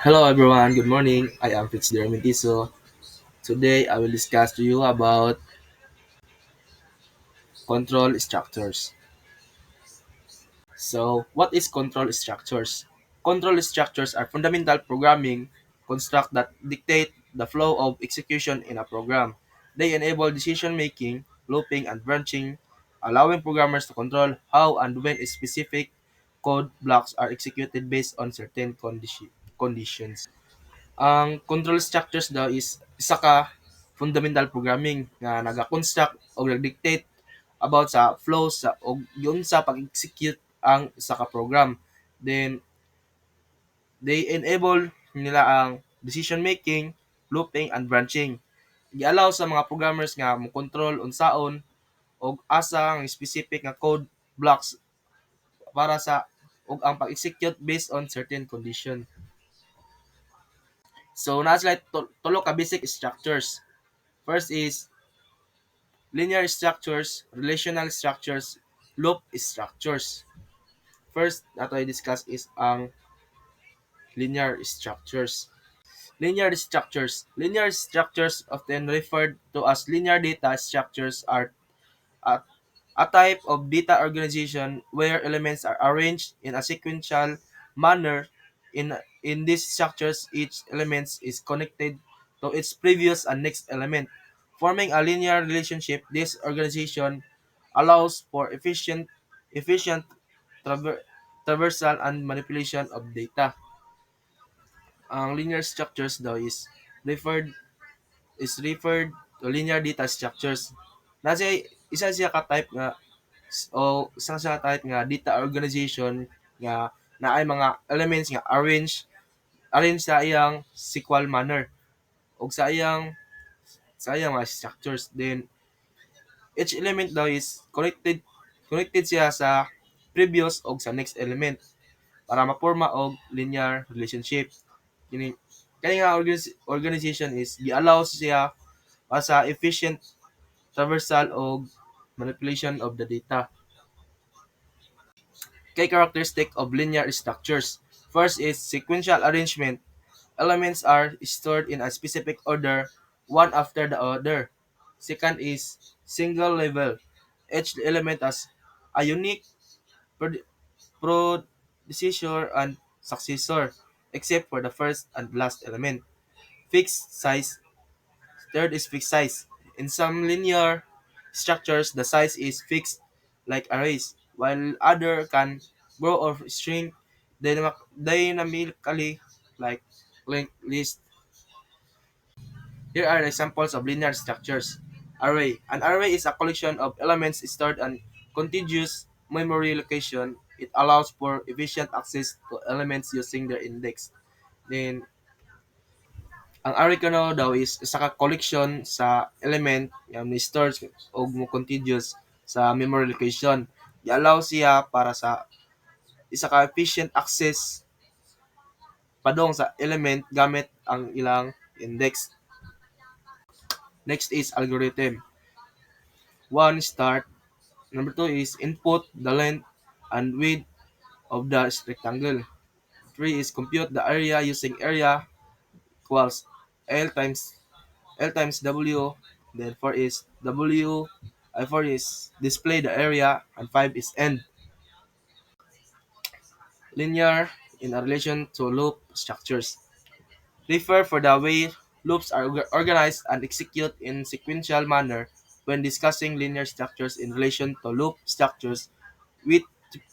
Hello everyone, good morning. I am Fitzgerald Mentiso. Today I will discuss to you about control structures. So, what is control structures? Control structures are fundamental programming constructs that dictate the flow of execution in a program. They enable decision making, looping, and branching, allowing programmers to control how and when specific code blocks are executed based on certain conditions. Ang control structures daw is isa ka fundamental programming nga naga-construct o nag-dictate about sa flow sa og yun sa pag-execute ang isa ka program. Then they enable nila ang decision making, looping and branching. Gi-allow sa mga programmers nga mo control unsaon og asa ang specific nga code blocks para sa og ang pag-execute based on certain condition. So naa sila tulo ka basic structures. First is linear structures, relational structures, loop structures. First, ato i-discuss is ang linear structures. Linear structures. Linear structures, often referred to as linear data structures, are a, a type of data organization where elements are arranged in a sequential manner. In these structures, each element is connected to its previous and next element, forming a linear relationship. This organization allows for efficient traver- traversal and manipulation of data. Ang linear structures daw referred referred to linear data structures. Nasa isa siya ka type nga o isa siya type nga data organization nga naay mga elements nga arrange sa iyang sequential manner ug sa iyang mga structures. Then each element daw is connected siya sa previous o sa next element para maporma og linear relationship. Kini kaya nga organization is gi-allow siya para sa efficient traversal o manipulation of the data. Key characteristic of linear structures. First is sequential arrangement. Elements are stored in a specific order, one after the other. Second is single level. Each element has a unique prod- predecessor and successor, except for the first and last element. Fixed size. Third is fixed size. In some linear structures, the size is fixed like arrays, while other can grow or shrink dynamically like linked list. Here are examples of linear structures. Array. An array is a collection of elements stored on contiguous memory location. It allows for efficient access to elements using their index. Then, ang array kano daw is isa ka collection sa element nga ni-store o mo contiguous sa memory location. I-allow siya para sa isa ka efficient access padong sa element gamit ang ilang index. Next is algorithm. One, start. Number two is input the length and width of the rectangle. Three is compute the area using area equals L times W. Then four is four is display the area, and five is end. Linear in a relation to loop structures. Refer for the way loops are organized and execute in sequential manner. When discussing linear structures in relation to loop structures, we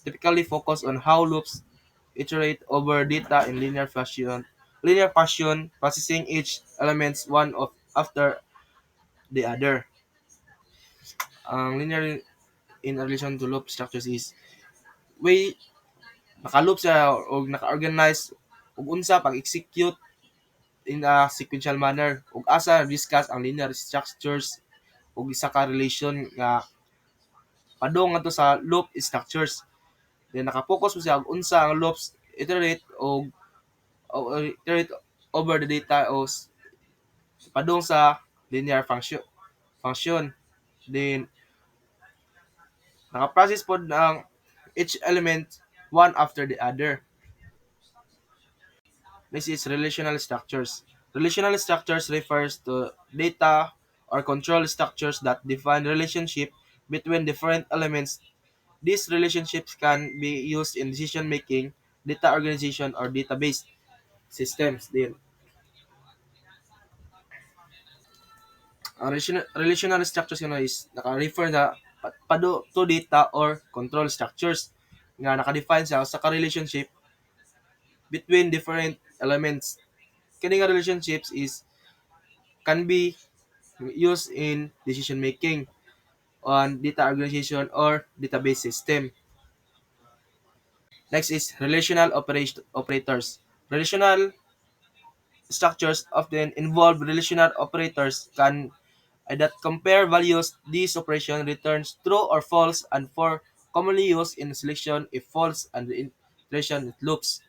typically focus on how loops iterate over data in linear fashion, processing each elements one of after the other. Ang linear in relation to loop structures is way naka-loop siya o naka-organize ug unsa pag-execute in a sequential manner ug asa discuss ang linear structures ug isa ka relation nga padung ngadto sa loop structures. Then naka-focus mo siya og unsa ang loops iterate o iterate over the data o padung sa linear function. Then naka-process pod ang each element one after the other. Next is relational structures. Relational structures refers to data or control structures that define relationship between different elements. These relationships can be used in decision making, data organization, or database systems din. Ang relational structures nga is naka-refer na pado to data or control structures nga naka-define sa relationship between different elements. Kini nga relationships is can be used in decision making on data organization or database system. Next is relational operators. Relational structures often involve relational operators can that compare values. This operation returns true or false and for commonly used in selection if false and in iteration it loops.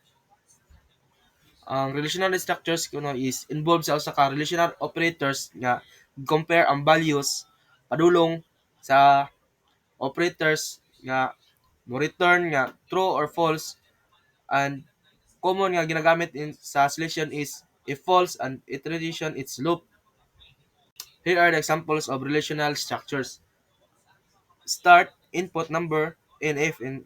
Ang relational structures kuno is involved sa usa ka relational operators nga compare ang values padulong sa operators nga mo return nga true or false and common nga ginagamit sa selection is if false and iteration its loop. Here are the examples of relational structures. Start input number and if in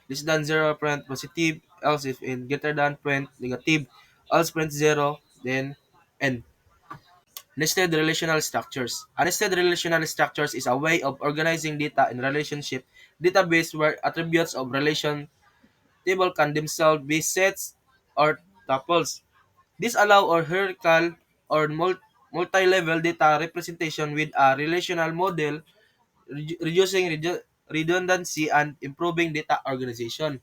less than 0 print positive, else if in greater than print negative, else print 0, then end. Nested relational structures. A nested relational structures is a way of organizing data in relationship database where attributes of relation table can themselves be sets or tuples. This allow or hierarchical or multi-level data representation with a relational model, reducing redundancy and improving data organization.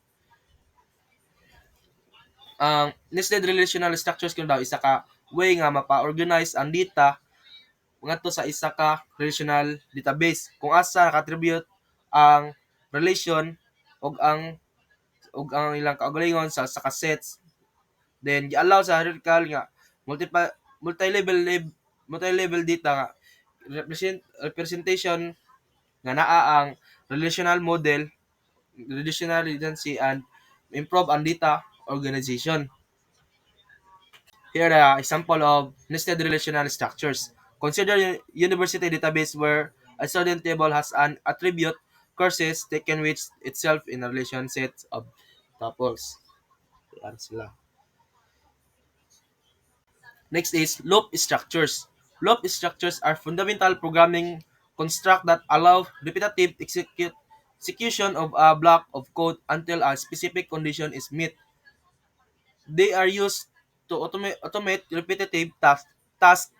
Ang nested relational structures kun daw isa ka way nga mapa-organize ang data ngadto sa isa ka relational database kung asa naka-attribute ang relation og ang ilang kaugalingon sa ka sets, then gi-allow sa hierarchical nga multi-level data nga representation nga naa ang relational model, relational redundancy and improve ang data organization. Here are the example of nested relational structures. Consider university database where a student table has an attribute courses taken which itself in a relation set of tuples. Yan sila. Next is loop structures. Loop structures are fundamental programming construct that allow repetitive execution of a block of code until a specific condition is met. They are used to automate repetitive tasks,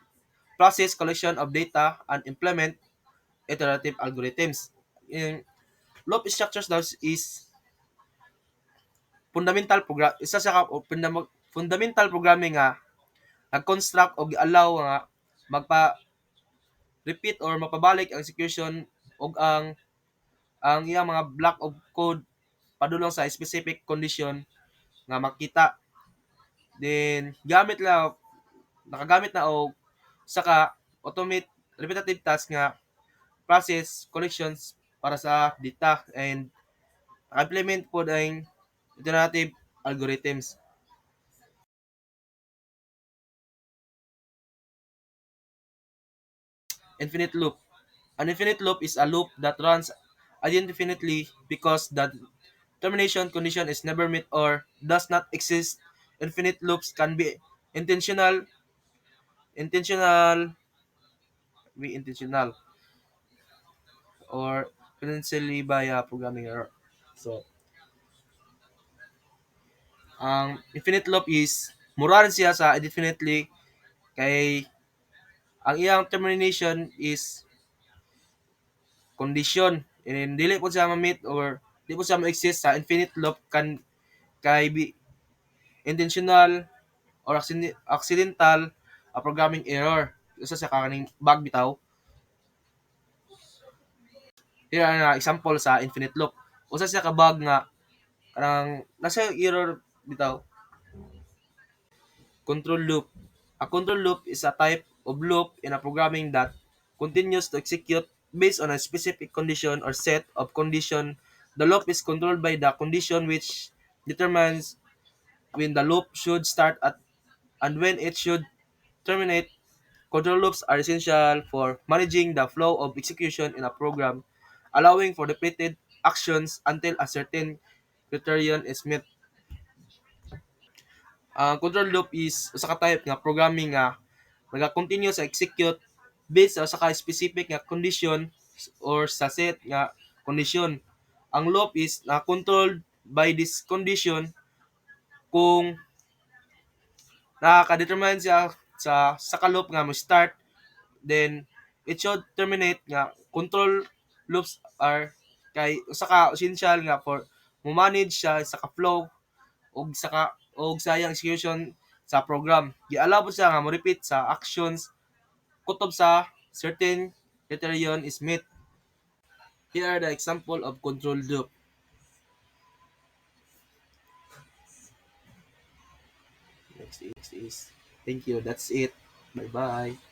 process collection of data, and implement iterative algorithms. In loop structures daw is fundamental program isa sa fundamental programming nga nag-construct o gi-allow nga magpa-repeat or mapabalik ang execution og ang iyang mga block of code padulong sa specific condition nga makita. Then nakagamit na og saka automate repetitive task nga process collections para sa data and implement po ang iterative algorithms. Infinite loop. An infinite loop is a loop that runs indefinitely because the termination condition is never met or does not exist. Infinite loops can be intentional, intentional, intentional, or potentially by a programming error. So, ang infinite loop is murahan siya sa indefinitely kay ang iyang termination is condition and dili po siya ma-meet or di po siya ma-exist sa infinite loop kan kay intentional or accidental a programming error usa sa kakaning bug bitaw. Here are na example sa infinite loop. Usa siya ka bug nga kanang nasa error bitaw. Control loop. A control loop is a type of loop in a programming that continues to execute based on a specific condition or set of condition. The loop is controlled by the condition which determines when the loop should start at and when it should terminate. Control loops are essential for managing the flow of execution in a program, allowing for repeated actions until a certain criterion is met. Ang control loop is usa ka type nga programming nga naga-continue sa execute based sa usa ka specific nga condition or sa set nga condition. Ang loop is na controlled by this condition kung nakaka-determine siya sa ka-loop nga mo start, then it should terminate nga control loops are kay usa ka essential nga for mo manage siya sa ka-flow og sayang execution sa program. Gi-allow po siya nga mo repeat sa actions kutob sa certain criterion is met. Here are the example of control loop. Next is thank you. That's it. Bye bye.